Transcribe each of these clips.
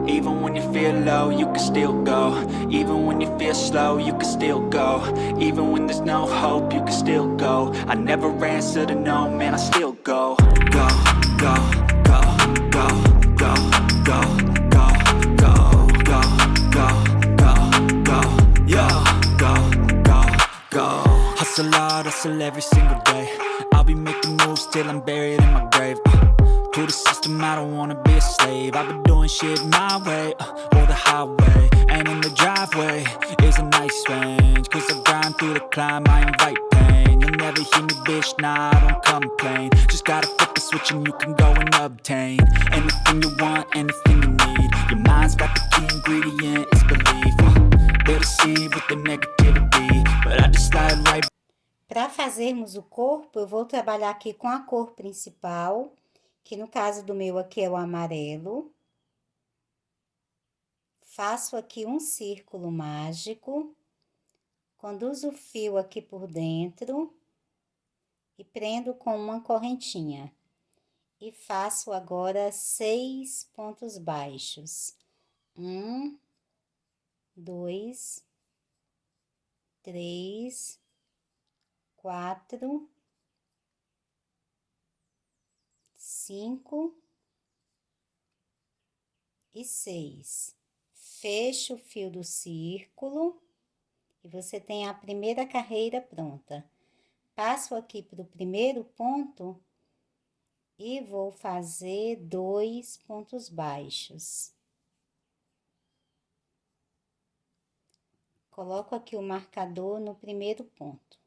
Even when you feel low, you can still go. Even when you feel slow, you can still go. Even when there's no hope, you can still go. I never answer to no, man, I still go. Go, go, go, go, go, go, go, go, go, go, go, go, yeah, go, go, go. Hustle hard, hustle every single day. I'll be making moves till I'm buried in my grave. To the system, I don't wanna be a slave. I've been doing shit my way, or the highway. And in the driveway is a nice range. Cause I grind through the climb, I invite pain. You'll never hear me, bitch, nah, I don't complain. Just gotta flip the switch and you can go and obtain anything you want, anything you need. Your mind's got the key ingredient, it's belief. They'll deceive with the negativity, but I just slide right. Para fazermos o corpo, eu vou trabalhar aqui com a cor principal, que no caso do meu aqui é o amarelo. Faço aqui um círculo mágico, conduzo o fio aqui por dentro e prendo com uma correntinha. E faço agora 6 pontos baixos. 1, 2, 3, 4, 5 e 6. Fecho o fio do círculo e você tem a primeira carreira pronta. Passo aqui para o primeiro ponto e vou fazer 2 pontos baixos. Coloco aqui o marcador no primeiro ponto.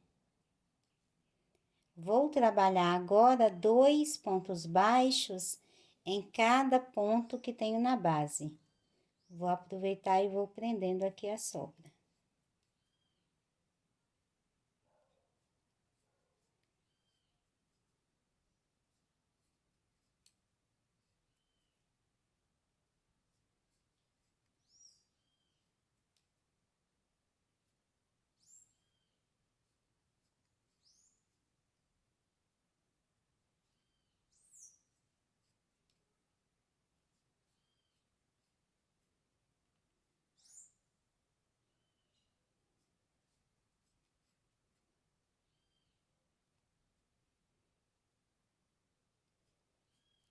Vou trabalhar agora 2 pontos baixos em cada ponto que tenho na base. Vou aproveitar e vou prendendo aqui a sobra.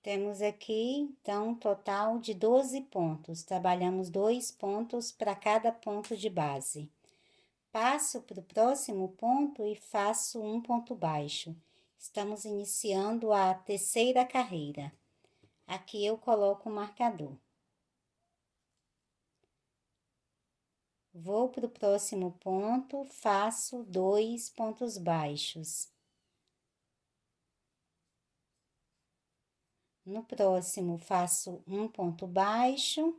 Temos aqui, então, um total de 12 pontos. Trabalhamos 2 pontos para cada ponto de base. Passo para o próximo ponto e faço um ponto baixo. Estamos iniciando a terceira carreira. Aqui eu coloco o marcador. Vou para o próximo ponto, faço 2 pontos baixos. No próximo, faço um ponto baixo.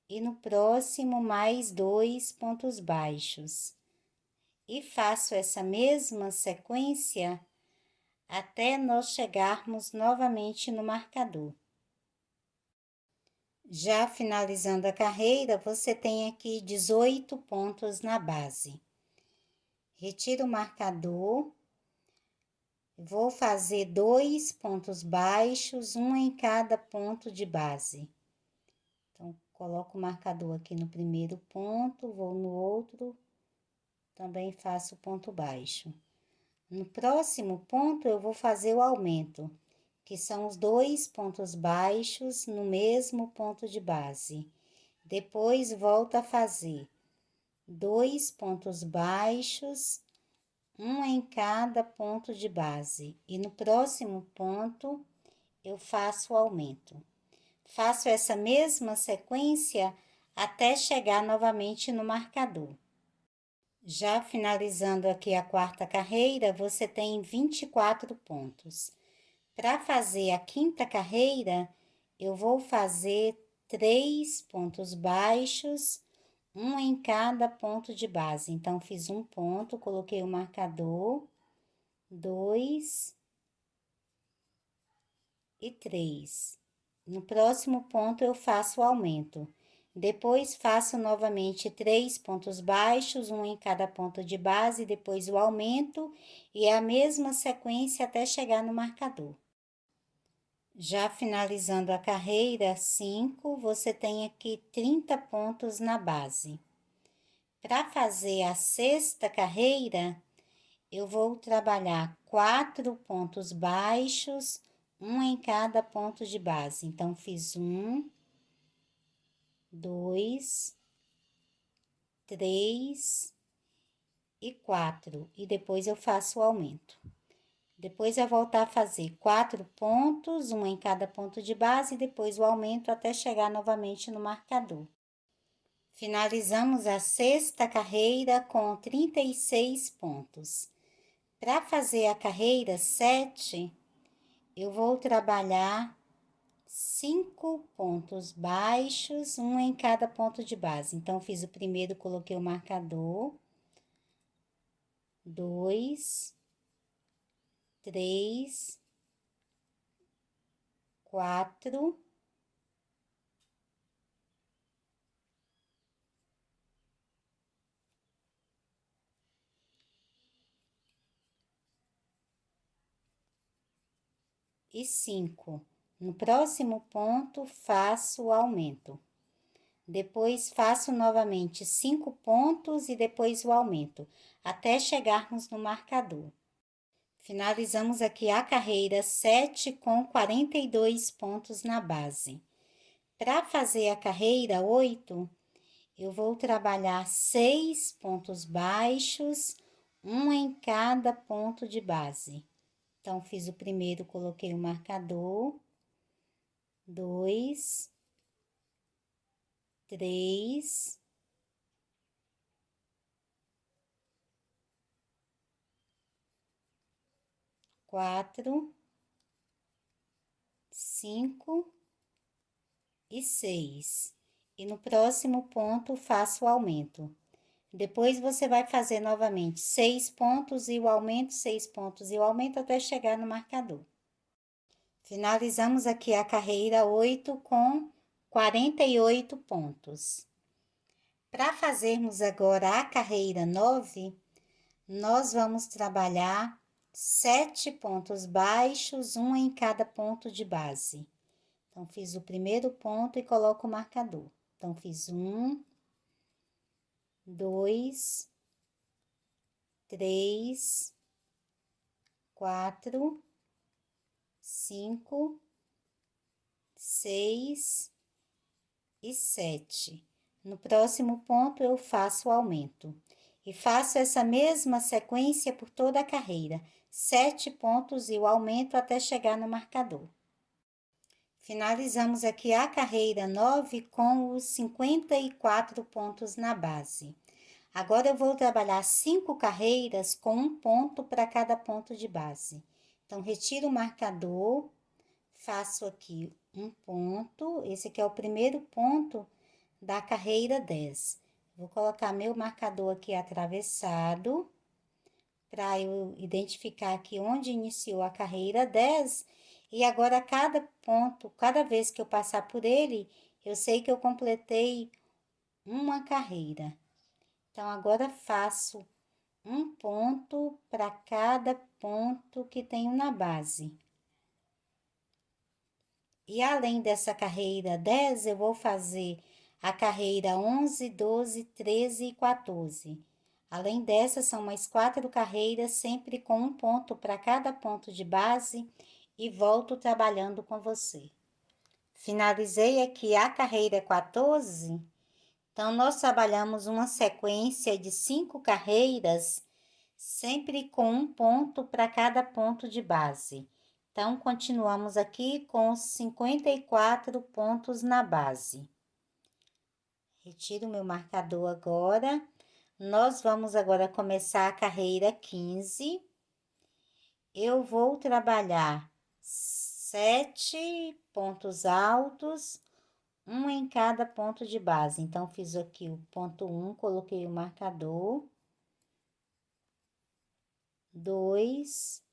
E no próximo, mais 2 pontos baixos. E faço essa mesma sequência até nós chegarmos novamente no marcador. Já finalizando a carreira, você tem aqui 18 pontos na base. Retiro o marcador. Vou fazer 2 pontos baixos, um em cada ponto de base. Então, coloco o marcador aqui no primeiro ponto, vou no outro, também faço ponto baixo. No próximo ponto, eu vou fazer o aumento, que são os 2 pontos baixos no mesmo ponto de base. Depois, volto a fazer 2 pontos baixos, um em cada ponto de base. E no próximo ponto, eu faço o aumento. Faço essa mesma sequência até chegar novamente no marcador. Já finalizando aqui a quarta carreira, você tem 24 pontos. Para fazer a quinta carreira, eu vou fazer 3 pontos baixos, um em cada ponto de base. Então, fiz um ponto, coloquei o marcador, 2 e 3. No próximo ponto, eu faço o aumento. Depois, faço novamente 3 pontos baixos, um em cada ponto de base, depois o aumento, e a mesma sequência até chegar no marcador. Já finalizando a carreira 5, você tem aqui 30 pontos na base. Para fazer a sexta carreira, eu vou trabalhar 4 pontos baixos, um em cada ponto de base. Então, fiz 1, 2, 3 e 4. E depois eu faço o aumento. Depois eu voltar a fazer 4 pontos, um em cada ponto de base, e depois o aumento até chegar novamente no marcador. Finalizamos a sexta carreira com 36 pontos. Para fazer a carreira 7, eu vou trabalhar 5 pontos baixos, um em cada ponto de base. Então, fiz o primeiro, coloquei o marcador, 2, 3, 4, 5. No próximo ponto, faço o aumento. Depois, faço novamente 5 pontos e depois o aumento, até chegarmos no marcador. Finalizamos aqui a carreira 7 com 42 pontos na base. Para fazer a carreira 8, eu vou trabalhar 6 pontos baixos, um em cada ponto de base. Então, fiz o primeiro, coloquei o marcador, 2, 3, 4, 5 e 6. E no próximo ponto, faço o aumento. Depois, você vai fazer novamente 6 pontos e o aumento, 6 pontos e o aumento até chegar no marcador. Finalizamos aqui a carreira 8 com 48 pontos. Para fazermos agora a carreira 9, nós vamos trabalhar 7 pontos baixos, um em cada ponto de base. Então, fiz o primeiro ponto e coloco o marcador. Então, fiz 1, 2, 3, 4, 5, 6 e 7. No próximo ponto, eu faço o aumento. E faço essa mesma sequência por toda a carreira. 7 pontos e o aumento até chegar no marcador. Finalizamos aqui a carreira 9 com os 54 pontos na base. Agora, eu vou trabalhar 5 carreiras com um ponto para cada ponto de base. Então, retiro o marcador, faço aqui um ponto, esse aqui é o primeiro ponto da carreira 10. Vou colocar meu marcador aqui atravessado, para eu identificar aqui onde iniciou a carreira 10. E agora, cada ponto, cada vez que eu passar por ele, eu sei que eu completei uma carreira. Então, agora faço um ponto para cada ponto que tenho na base. E além dessa carreira 10, eu vou fazer a carreira 11, 12, 13 e 14. Além dessas, são mais 4 carreiras, sempre com um ponto para cada ponto de base, e volto trabalhando com você. Finalizei aqui a carreira 14, então nós trabalhamos uma sequência de 5 carreiras, sempre com um ponto para cada ponto de base. Então, continuamos aqui com os 54 pontos na base. Retiro o meu marcador agora. Nós vamos agora começar a carreira 15. Eu vou trabalhar 7 pontos altos, um em cada ponto de base. Então, fiz aqui o ponto 1, coloquei o marcador. 2,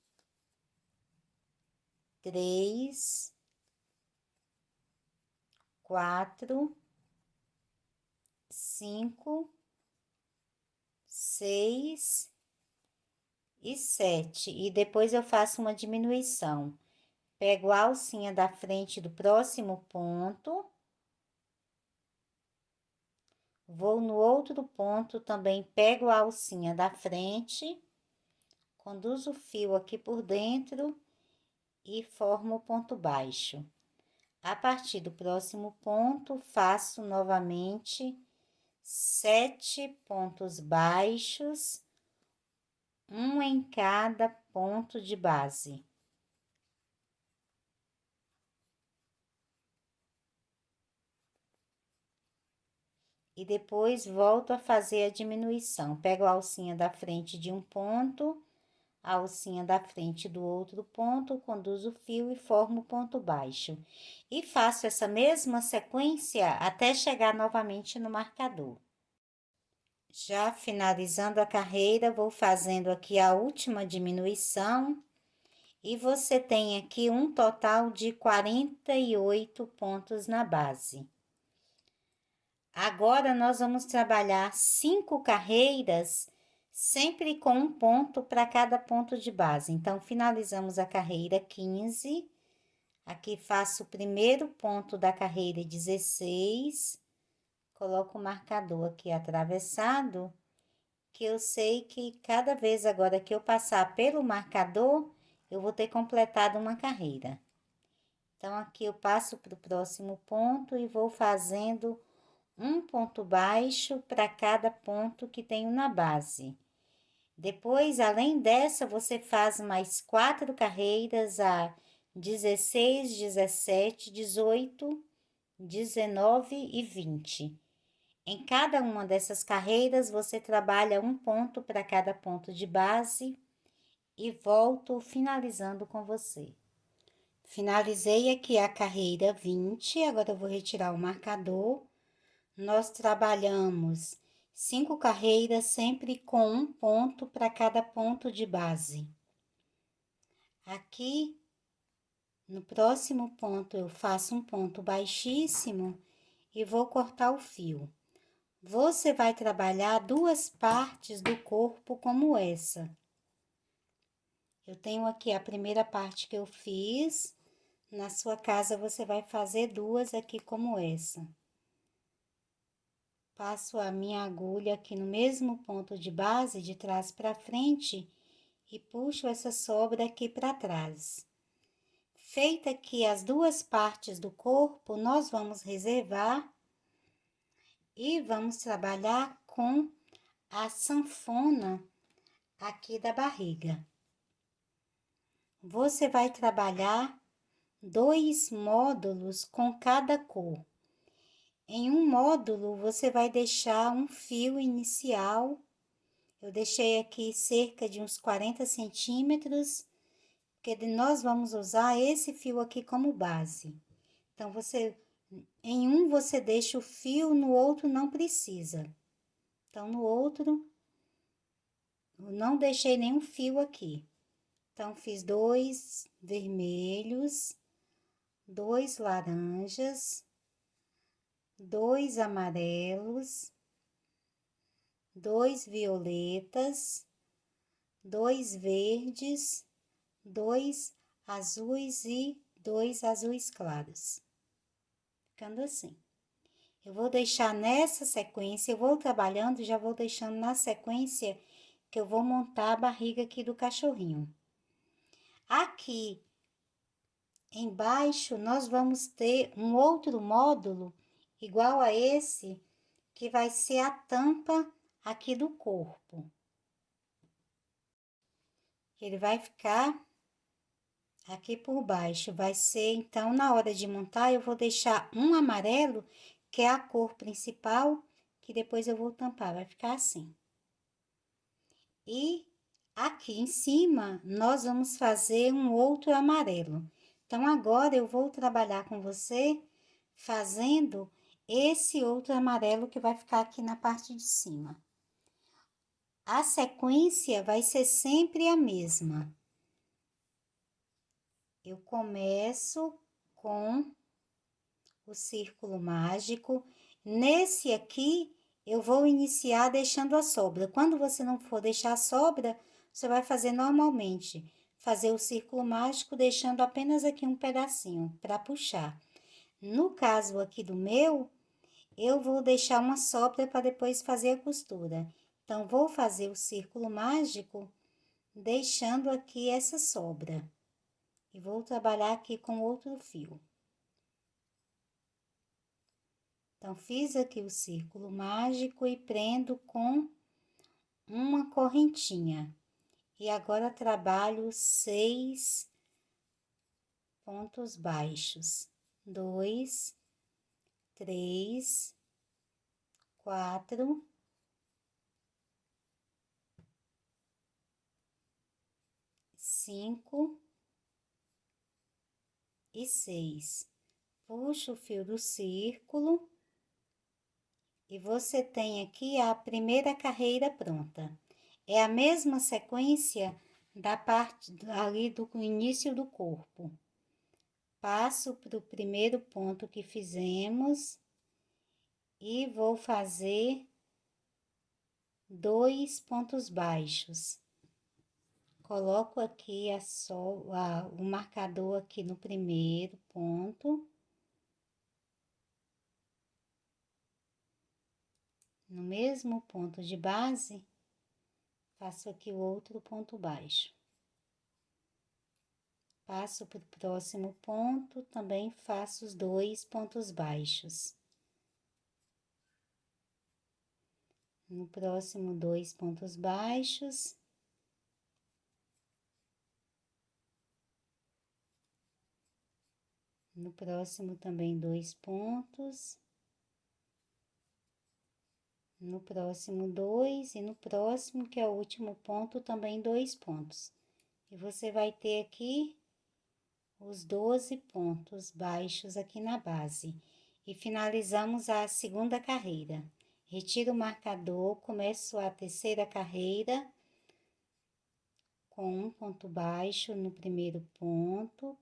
3, 4, 5, 6 e 7. E depois eu faço uma diminuição. pego a alcinha da frente do próximo ponto, vou no outro ponto, também pego a alcinha da frente, conduzo o fio aqui por dentro e formo o ponto baixo. A partir do próximo ponto, faço novamente 7 pontos baixos, um em cada ponto de base. E depois volto a fazer a diminuição. Pego a alcinha da frente de um ponto, a alcinha da frente do outro ponto, conduzo o fio e formo o ponto baixo. E faço essa mesma sequência até chegar novamente no marcador. Já finalizando a carreira, vou fazendo aqui a última diminuição. E você tem aqui um total de 48 pontos na base. Agora, nós vamos trabalhar 5 carreiras, sempre com um ponto para cada ponto de base. Então, finalizamos a carreira 15. Aqui faço o primeiro ponto da carreira 16. Coloco o marcador aqui atravessado, que eu sei que cada vez agora que eu passar pelo marcador, eu vou ter completado uma carreira. Então, aqui eu passo para o próximo ponto e vou fazendo um ponto baixo para cada ponto que tenho na base. Depois, além dessa, você faz mais 4 carreiras a 16, 17, 18, 19 e 20. Em cada uma dessas carreiras, você trabalha um ponto para cada ponto de base e volto finalizando com você. Finalizei aqui a carreira 20, agora eu vou retirar o marcador. Nós trabalhamos 5 carreiras, sempre com um ponto para cada ponto de base. Aqui, no próximo ponto, eu faço um ponto baixíssimo e vou cortar o fio. Você vai trabalhar 2 partes do corpo como essa. Eu tenho aqui a primeira parte que eu fiz. Na sua casa, você vai fazer 2 aqui como essa. Passo a minha agulha aqui no mesmo ponto de base, de trás para frente, e puxo essa sobra aqui para trás. Feita aqui as 2 partes do corpo, nós vamos reservar e vamos trabalhar com a sanfona aqui da barriga. Você vai trabalhar 2 módulos com cada cor. Em um módulo, você vai deixar um fio inicial. Eu deixei aqui cerca de uns 40 centímetros, porque nós vamos usar esse fio aqui como base. Então, em um você deixa o fio, no outro não precisa. Então, no outro, eu não deixei nenhum fio aqui. Então, fiz 2 vermelhos, 2 laranjas, 2 amarelos, 2 violetas, 2 verdes, 2 azuis e 2 azuis claros. Ficando assim. Eu vou deixar nessa sequência, eu vou trabalhando e já vou deixando na sequência que eu vou montar a barriga aqui do cachorrinho. Aqui embaixo, nós vamos ter um outro módulo igual a esse, que vai ser a tampa aqui do corpo. Ele vai ficar aqui por baixo. Vai ser, então, na hora de montar, eu vou deixar um amarelo, que é a cor principal, que depois eu vou tampar, vai ficar assim. E aqui em cima, nós vamos fazer um outro amarelo. Então, agora eu vou trabalhar com você fazendo esse outro amarelo que vai ficar aqui na parte de cima. A sequência vai ser sempre a mesma. Eu começo com o círculo mágico. Nesse aqui, eu vou iniciar deixando a sobra. Quando você não for deixar a sobra, você vai fazer normalmente. fazer o círculo mágico, deixando apenas aqui um pedacinho para puxar. No caso aqui do meu, eu vou deixar uma sobra para depois fazer a costura. Então, vou fazer o círculo mágico, deixando aqui essa sobra. E vou trabalhar aqui com outro fio. Então, fiz aqui o círculo mágico e prendo com uma correntinha. E agora trabalho 6 pontos baixos. 2, 3, 4, 5 e 6. Puxo o fio do círculo e você tem aqui a primeira carreira pronta. É a mesma sequência da parte ali do início do corpo. Passo para o primeiro ponto que fizemos e vou fazer 2 pontos baixos. Coloco aqui o marcador aqui no primeiro ponto. No mesmo ponto de base, faço aqui o outro ponto baixo. Passo para o próximo ponto, também faço os 2 pontos baixos. No próximo, 2 pontos baixos. No próximo, também 2 pontos. No próximo, 2, e no próximo, que é o último ponto, também 2 pontos. E você vai ter aqui os 12 pontos baixos aqui na base. E finalizamos a segunda carreira. Retiro o marcador, começo a terceira carreira com um ponto baixo no primeiro ponto,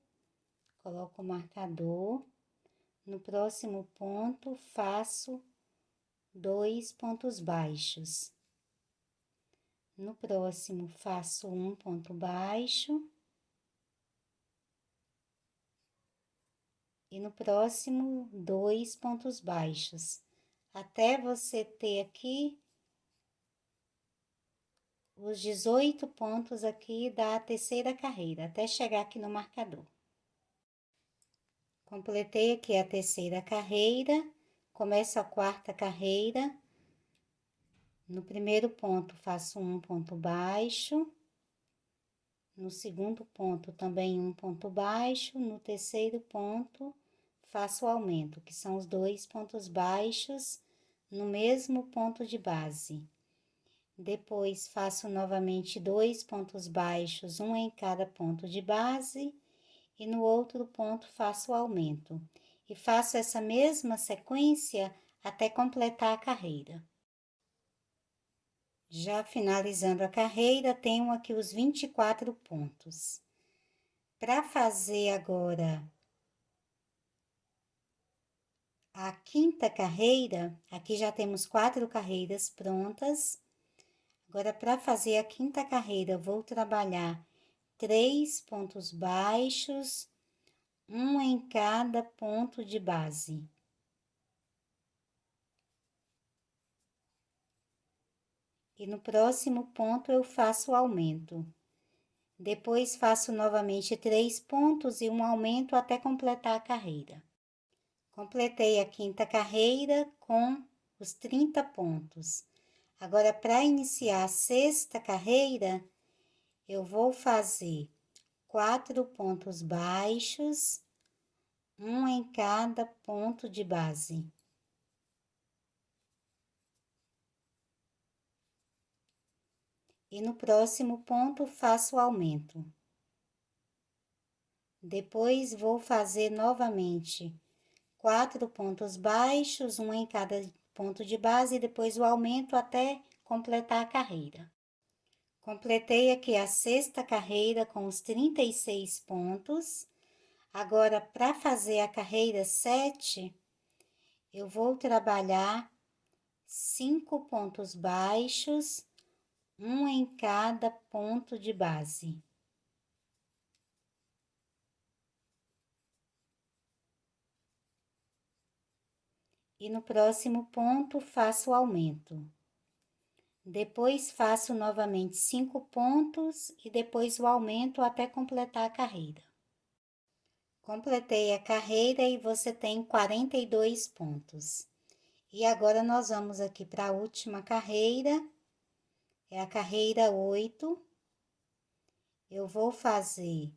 coloco o marcador. No próximo ponto, faço 2 pontos baixos. No próximo, faço um ponto baixo. E no próximo, 2 pontos baixos. Até você ter aqui os 18 pontos aqui da terceira carreira, até chegar aqui no marcador. Completei aqui a terceira carreira, começo a quarta carreira. No primeiro ponto, faço um ponto baixo. No segundo ponto, também um ponto baixo. No terceiro ponto, faço o aumento, que são os 2 pontos baixos no mesmo ponto de base. Depois, faço novamente 2 pontos baixos, um em cada ponto de base, e no outro ponto faço o aumento. E faço essa mesma sequência até completar a carreira. Já finalizando a carreira, tenho aqui os 24 pontos. Para fazer agora a quinta carreira, aqui já temos 4 carreiras prontas. Agora, para fazer a quinta carreira, vou trabalhar 3 pontos baixos, um em cada ponto de base. E no próximo ponto, eu faço o aumento. Depois, faço novamente 3 pontos e um aumento até completar a carreira. Completei a quinta carreira com os 30 pontos. Agora, para iniciar a sexta carreira, eu vou fazer 4 pontos baixos, um em cada ponto de base. E no próximo ponto, faço o aumento. Depois, vou fazer novamente 4 pontos baixos, um em cada ponto de base, e depois o aumento até completar a carreira. Completei aqui a sexta carreira com os 36 pontos. Agora, para fazer a carreira 7, eu vou trabalhar 5 pontos baixos, um em cada ponto de base. e no próximo ponto faço o aumento. Depois faço novamente 5 pontos e depois o aumento até completar a carreira. Completei a carreira e você tem 42 pontos. E agora nós vamos aqui para a última carreira, é a carreira 8. Eu vou fazer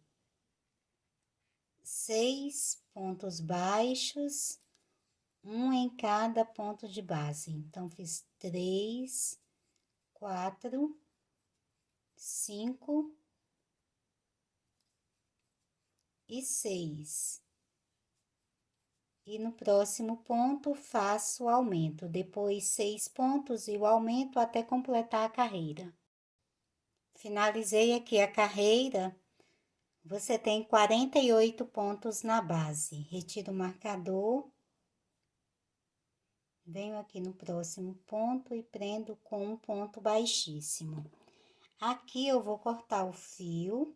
6 pontos baixos, um em cada ponto de base. Então, fiz 3, 4, 5 e 6. E no próximo ponto, faço o aumento, depois 6 pontos e o aumento até completar a carreira. Finalizei aqui a carreira, você tem 48 pontos na base. Retiro o marcador, venho aqui no próximo ponto e prendo com um ponto baixíssimo. Aqui eu vou cortar o fio.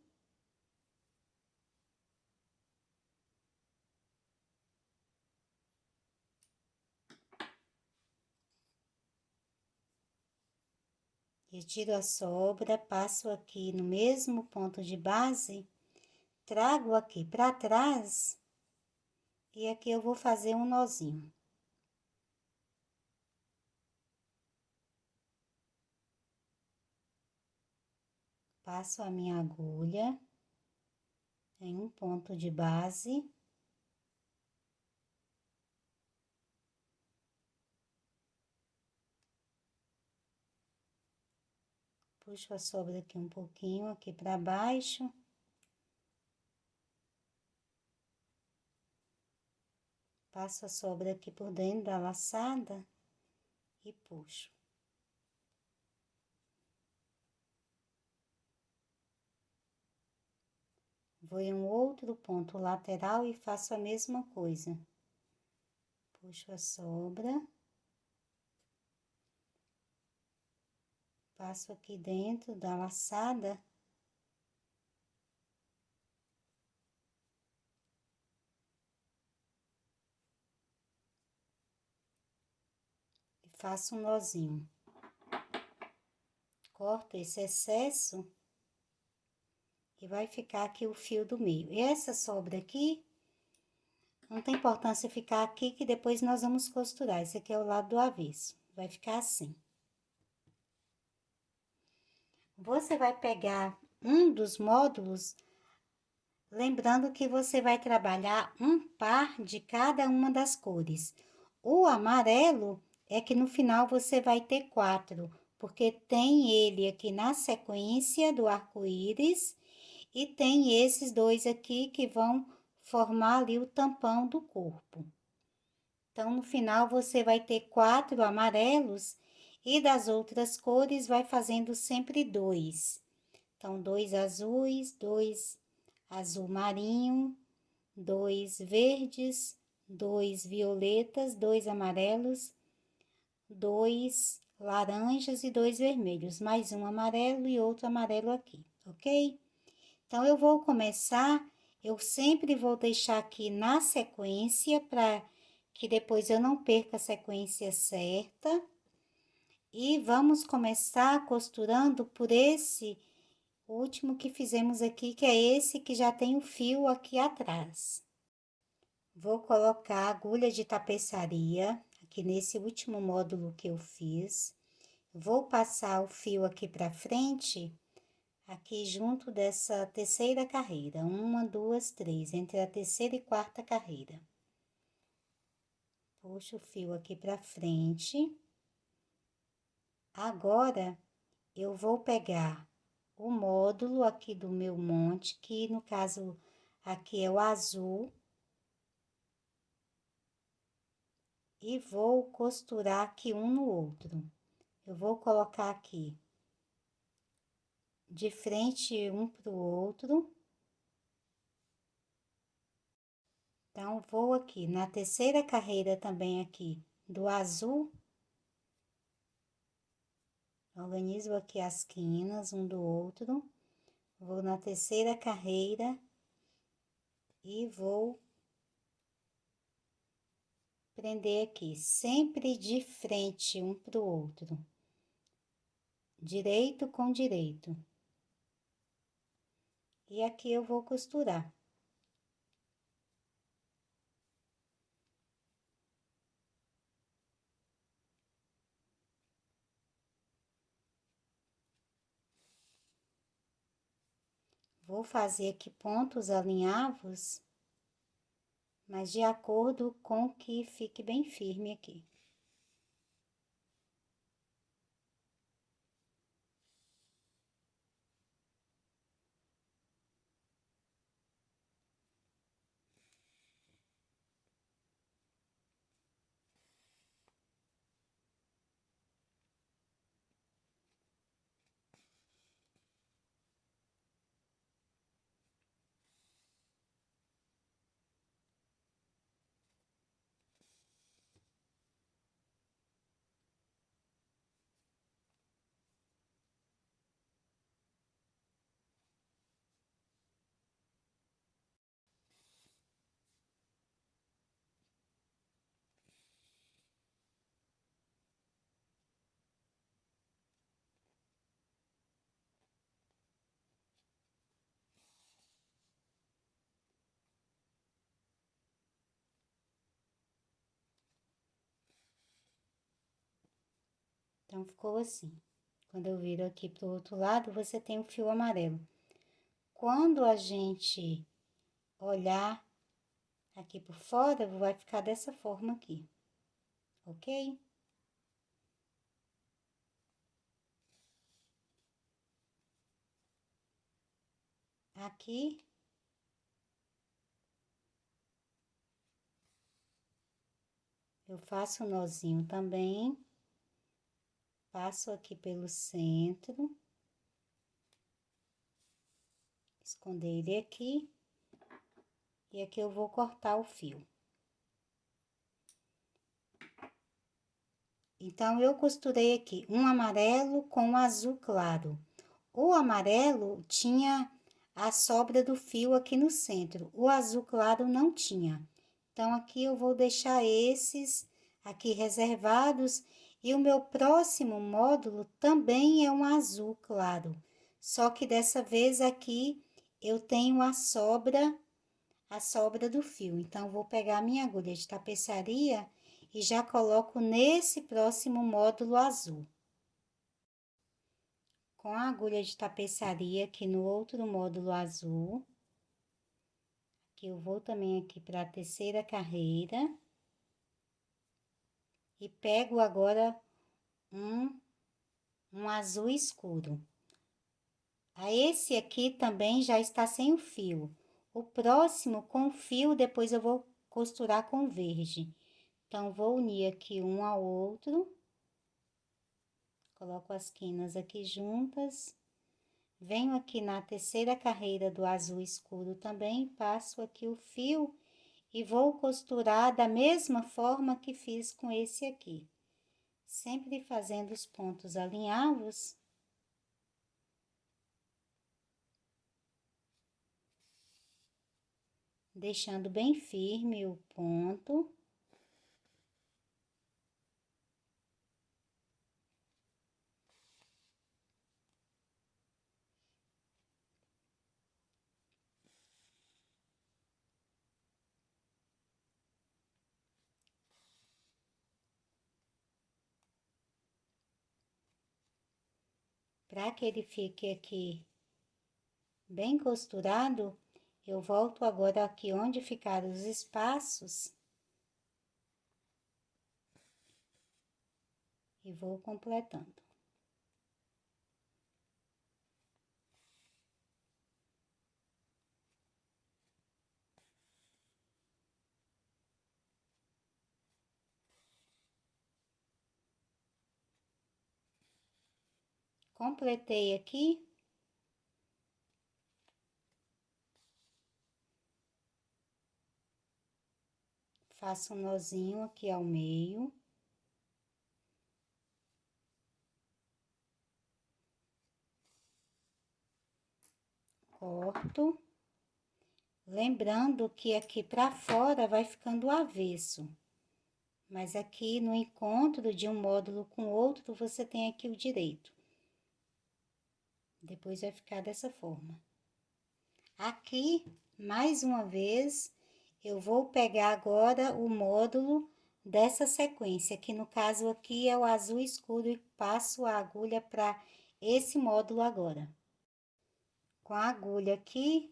Retiro a sobra, passo aqui no mesmo ponto de base, trago aqui para trás e aqui eu vou fazer um nozinho. Passo a minha agulha em um ponto de base. Puxo a sobra aqui um pouquinho, aqui para baixo. Passo a sobra aqui por dentro da laçada e puxo. Vou em um outro ponto lateral e faço a mesma coisa. Puxo a sobra. Passo aqui dentro da laçada. E faço um nozinho. Corto esse excesso. E vai ficar aqui o fio do meio. E essa sobra aqui, não tem importância ficar aqui, que depois nós vamos costurar. Esse aqui é o lado do avesso. Vai ficar assim. Você vai pegar um dos módulos, lembrando que você vai trabalhar um par de cada uma das cores. O amarelo é que no final você vai ter 4, porque tem ele aqui na sequência do arco-íris e tem esses dois aqui que vão formar ali o tampão do corpo. Então, no final, você vai ter 4 amarelos e das outras cores vai fazendo sempre 2. Então, 2 azuis, 2 azul marinho, 2 verdes, 2 violetas, 2 amarelos, 2 laranjas e 2 vermelhos, mais um amarelo e outro amarelo aqui, ok? Então, eu vou começar, eu sempre vou deixar aqui na sequência, para que depois eu não perca a sequência certa. E vamos começar costurando por esse último que fizemos aqui, que é esse que já tem o fio aqui atrás. Vou colocar a agulha de tapeçaria aqui nesse último módulo que eu fiz. Vou passar o fio aqui para frente, aqui junto dessa terceira carreira. 1, 2, 3, entre a terceira e quarta carreira. Puxo o fio aqui para frente. Agora, eu vou pegar o módulo aqui do meu monte, que no caso aqui é o azul. E vou costurar aqui um no outro. Eu vou colocar aqui de frente um pro outro. Então, vou aqui na terceira carreira também aqui do azul. Organizo aqui as quinas um do outro. Vou na terceira carreira e vou prender aqui, sempre de frente um pro outro, direito com direito. E aqui eu vou costurar. Vou fazer aqui pontos alinhavos, mas de acordo com que fique bem firme aqui. Então, ficou assim. Quando eu viro aqui pro outro lado, você tem o fio amarelo. Quando a gente olhar aqui por fora, vai ficar dessa forma aqui, ok? Aqui, eu faço um nozinho também, passo aqui pelo centro, esconder ele aqui, e aqui eu vou cortar o fio. Então, eu costurei aqui um amarelo com um azul claro. O amarelo tinha a sobra do fio aqui no centro, o azul claro não tinha. Então, aqui eu vou deixar esses aqui reservados, e o meu próximo módulo também é um azul claro. Só que dessa vez aqui eu tenho a sobra do fio. Então, vou pegar a minha agulha de tapeçaria e já coloco nesse próximo módulo azul. Com a agulha de tapeçaria aqui no outro módulo azul, que eu vou também aqui para a terceira carreira. E pego agora um azul escuro. Esse aqui também já está sem o fio. O próximo com o fio, depois eu vou costurar com verde. Então, vou unir aqui um ao outro. Coloco as quinas aqui juntas. Venho aqui na terceira carreira do azul escuro também, passo aqui o fio e vou costurar da mesma forma que fiz com esse aqui. Sempre fazendo os pontos alinhavos. Deixando bem firme o ponto. Para que ele fique aqui bem costurado, eu volto agora aqui onde ficaram os espaços e vou completando. Completei aqui. Faço um nozinho aqui ao meio. Corto. Lembrando que aqui pra fora vai ficando o avesso. Mas aqui no encontro de um módulo com outro, você tem aqui o direito. Depois vai ficar dessa forma. Aqui, mais uma vez, eu vou pegar agora o módulo dessa sequência, que no caso aqui é o azul escuro, e passo a agulha para esse módulo agora. Com a agulha aqui,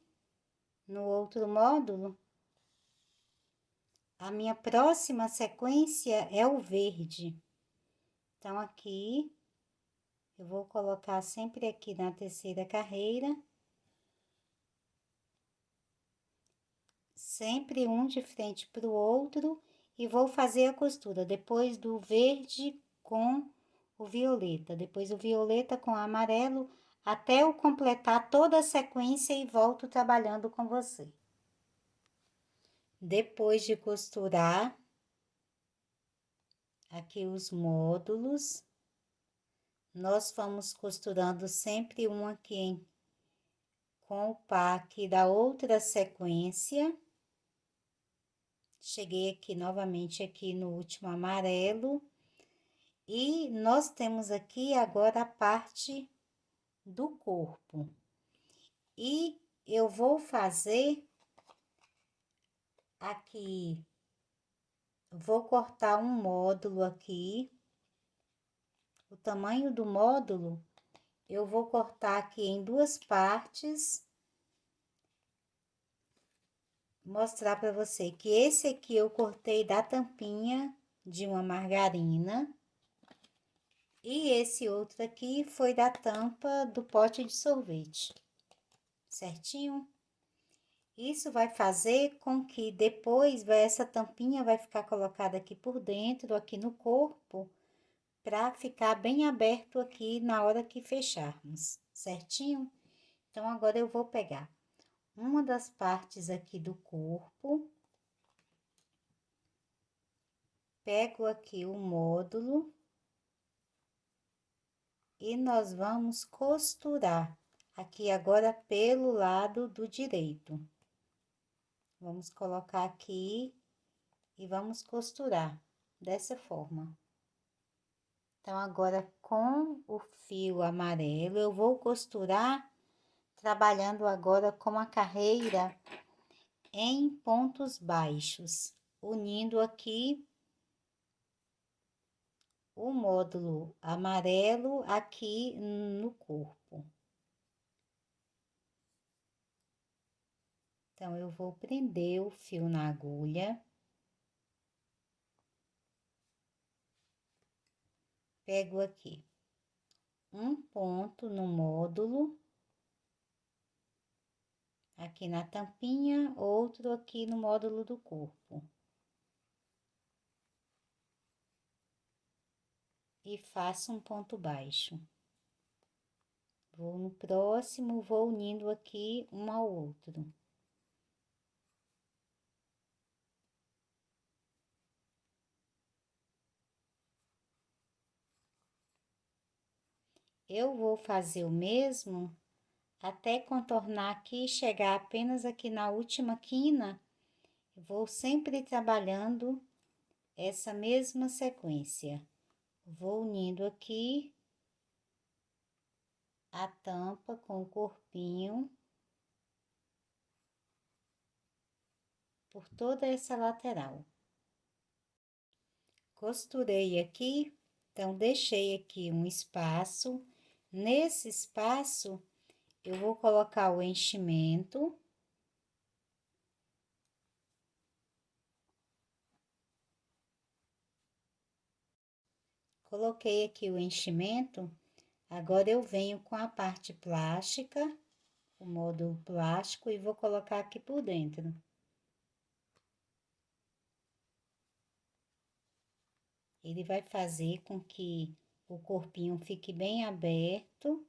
no outro módulo, a minha próxima sequência é o verde. Então, aqui, eu vou colocar sempre aqui na terceira carreira, sempre um de frente para o outro, e vou fazer a costura depois do verde com o violeta, depois o violeta com o amarelo, até eu completar toda a sequência e volto trabalhando com você. Depois de costurar aqui os módulos, nós vamos costurando sempre um aqui com o par aqui da outra sequência. Cheguei aqui novamente aqui no último amarelo. E nós temos aqui agora a parte do corpo. E eu vou fazer aqui, vou cortar um módulo aqui. O tamanho do módulo, eu vou cortar aqui em duas partes. Mostrar para você que esse aqui eu cortei da tampinha de uma margarina. E esse outro aqui foi da tampa do pote de sorvete, certinho? Isso vai fazer com que depois essa tampinha vai ficar colocada aqui por dentro, aqui no corpo, para ficar bem aberto aqui na hora que fecharmos, certinho? Então, agora eu vou pegar uma das partes aqui do corpo, pego aqui o módulo e nós vamos costurar aqui agora pelo lado do direito. Vamos colocar aqui e vamos costurar dessa forma. Então, agora com o fio amarelo, eu vou costurar, trabalhando agora com a carreira em pontos baixos, unindo aqui o módulo amarelo aqui no corpo. Então, eu vou prender o fio na agulha. Pego aqui um ponto no módulo, aqui na tampinha, outro aqui no módulo do corpo. E faço um ponto baixo. Vou no próximo, vou unindo aqui um ao outro. Eu vou fazer o mesmo até contornar aqui e chegar apenas aqui na última quina. Vou sempre trabalhando essa mesma sequência. Vou unindo aqui a tampa com o corpinho por toda essa lateral. Costurei aqui, então deixei aqui um espaço. Nesse espaço, eu vou colocar o enchimento. Coloquei aqui o enchimento, agora eu venho com a parte plástica, o módulo plástico, e vou colocar aqui por dentro. Ele vai fazer com que o corpinho fique bem aberto.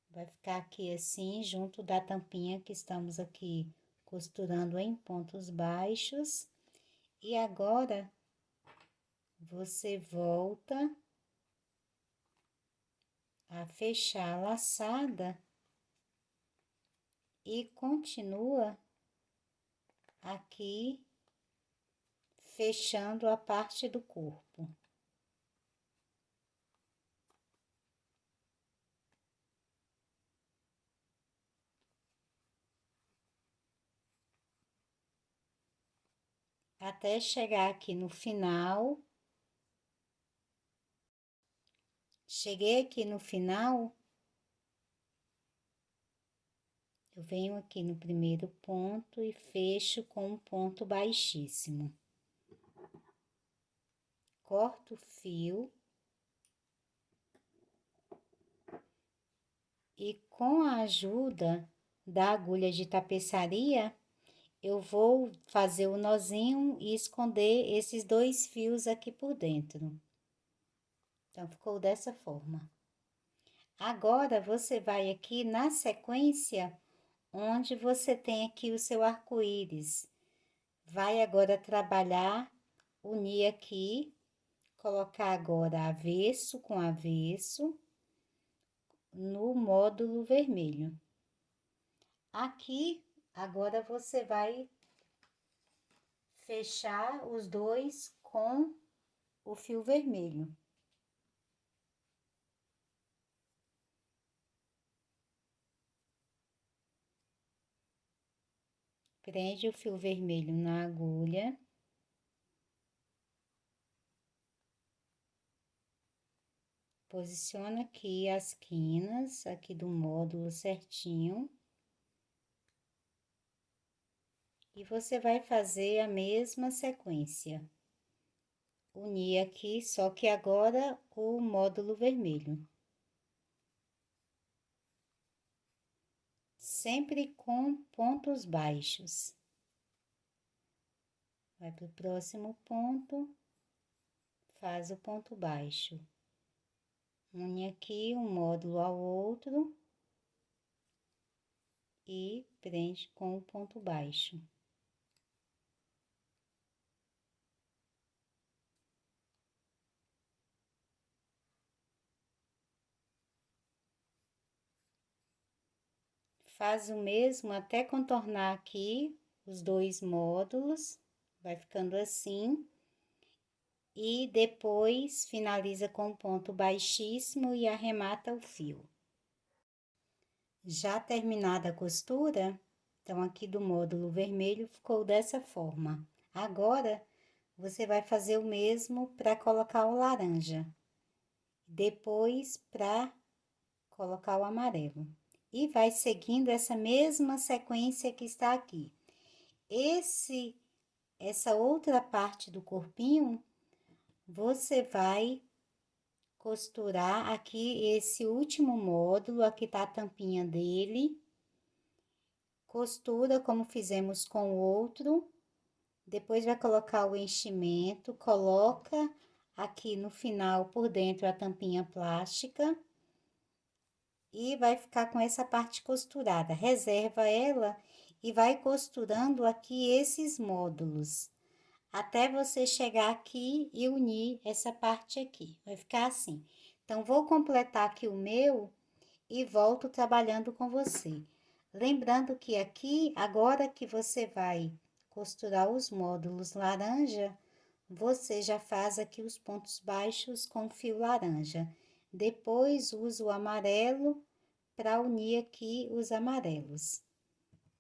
Vai ficar aqui assim, junto da tampinha que estamos aqui costurando em pontos baixos. E agora, você volta a fechar a laçada e continua aqui fechando a parte do corpo. Até chegar aqui no final. Cheguei aqui no final, eu venho aqui no primeiro ponto e fecho com um ponto baixíssimo. Corto o fio. E com a ajuda da agulha de tapeçaria, eu vou fazer o nozinho e esconder esses 2 fios aqui por dentro. Então, ficou dessa forma. Agora, você vai aqui na sequência, onde você tem aqui o seu arco-íris. Vai agora trabalhar, unir aqui, colocar agora avesso com avesso no módulo vermelho. Aqui, agora você vai fechar os 2 com o fio vermelho. Prende o fio vermelho na agulha. Posiciona aqui as quinas, aqui do módulo certinho. E você vai fazer a mesma sequência. Unir aqui, só que agora o módulo vermelho. Sempre com pontos baixos. Vai para o próximo ponto, faz o ponto baixo. Une aqui um módulo ao outro e prende com o ponto baixo. Faz o mesmo até contornar aqui os 2 módulos, vai ficando assim. E depois finaliza com um ponto baixíssimo e arremata o fio. Já terminada a costura, então aqui do módulo vermelho ficou dessa forma. Agora, você vai fazer o mesmo para colocar o laranja. Depois, para colocar o amarelo. E vai seguindo essa mesma sequência que está aqui. Essa outra parte do corpinho, você vai costurar aqui esse último módulo, aqui tá a tampinha dele. Costura como fizemos com o outro. Depois vai colocar o enchimento, coloca aqui no final por dentro a tampinha plástica. E vai ficar com essa parte costurada. Reserva ela e vai costurando aqui esses módulos, até você chegar aqui e unir essa parte aqui. Vai ficar assim. Então, vou completar aqui o meu e volto trabalhando com você. Lembrando que aqui, agora que você vai costurar os módulos laranja, você já faz aqui os pontos baixos com fio laranja. Depois, usa o amarelo para unir aqui os amarelos.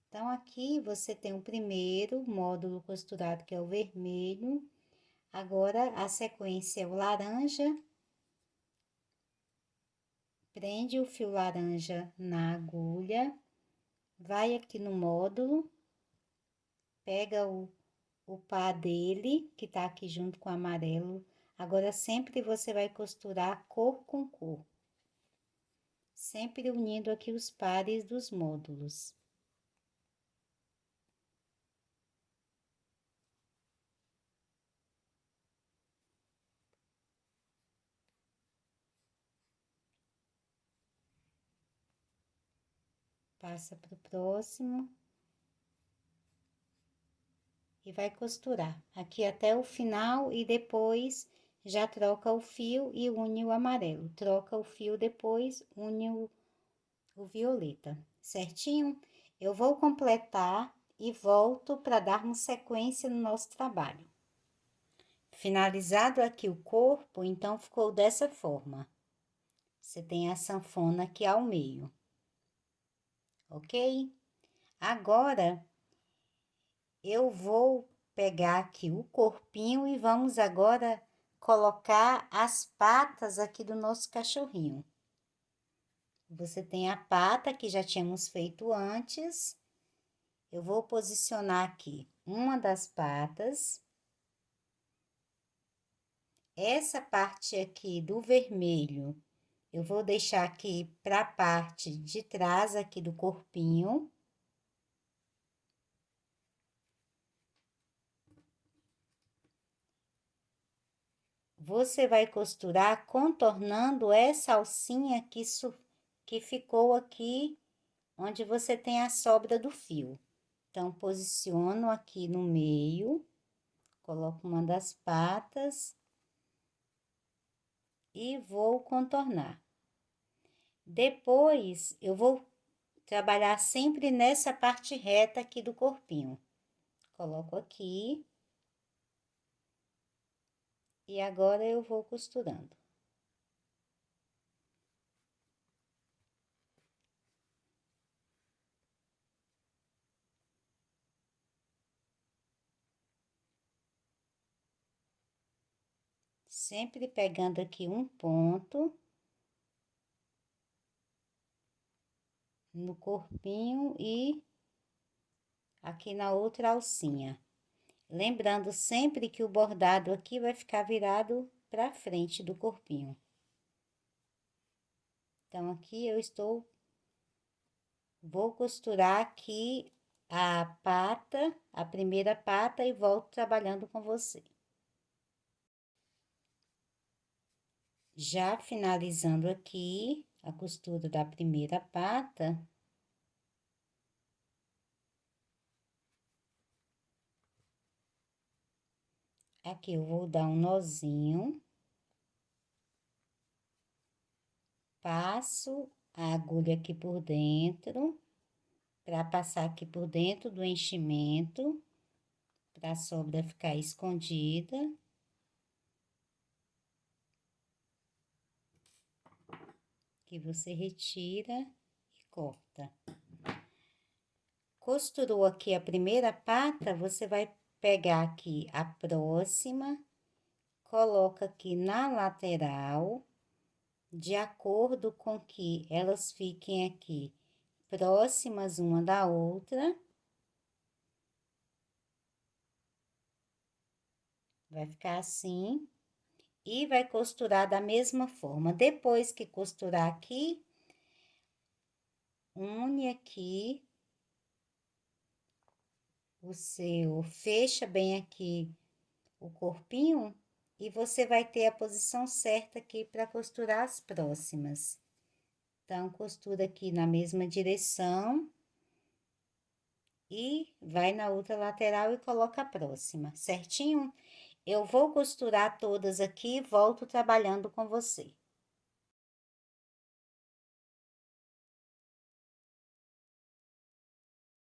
Então, aqui você tem o primeiro módulo costurado, que é o vermelho. Agora, a sequência é o laranja. Prende o fio laranja na agulha. Vai aqui no módulo. Pega o pá dele, que tá aqui junto com o amarelo. Agora, sempre você vai costurar cor com cor. Sempre unindo aqui os pares dos módulos. Passa pro próximo. E vai costurar aqui até o final e depois já troca o fio e une o amarelo. Troca o fio depois, une o violeta, certinho? Eu vou completar e volto para darmos sequência no nosso trabalho. Finalizado aqui o corpo, então ficou dessa forma. Você tem a sanfona aqui ao meio, ok? Agora, eu vou pegar aqui o corpinho e vamos agora colocar as patas aqui do nosso cachorrinho. Você tem a pata que já tínhamos feito antes. Eu vou posicionar aqui uma das patas. Essa parte aqui do vermelho, eu vou deixar aqui para a parte de trás aqui do corpinho. Você vai costurar contornando essa alcinha que ficou aqui, onde você tem a sobra do fio. Então, posiciono aqui no meio, coloco uma das patas e vou contornar. Depois, eu vou trabalhar sempre nessa parte reta aqui do corpinho. Coloco aqui. E agora eu vou costurando. Sempre pegando aqui um ponto no corpinho e aqui na outra alcinha. Lembrando sempre que o bordado aqui vai ficar virado para frente do corpinho. Então, aqui vou costurar aqui a pata, a primeira pata e volto trabalhando com você. Já finalizando aqui a costura da primeira pata, aqui eu vou dar um nozinho, passo a agulha aqui por dentro, para passar aqui por dentro do enchimento, para a sobra ficar escondida. Que você retira e corta. Costurou aqui a primeira pata, você vai pegar aqui a próxima, coloca aqui na lateral, de acordo com que elas fiquem aqui próximas uma da outra. Vai ficar assim. E vai costurar da mesma forma. Depois que costurar aqui, une aqui fecha bem aqui o corpinho e você vai ter a posição certa aqui para costurar as próximas. Então, costura aqui na mesma direção e vai na outra lateral e coloca a próxima, certinho? Eu vou costurar todas aqui e volto trabalhando com você.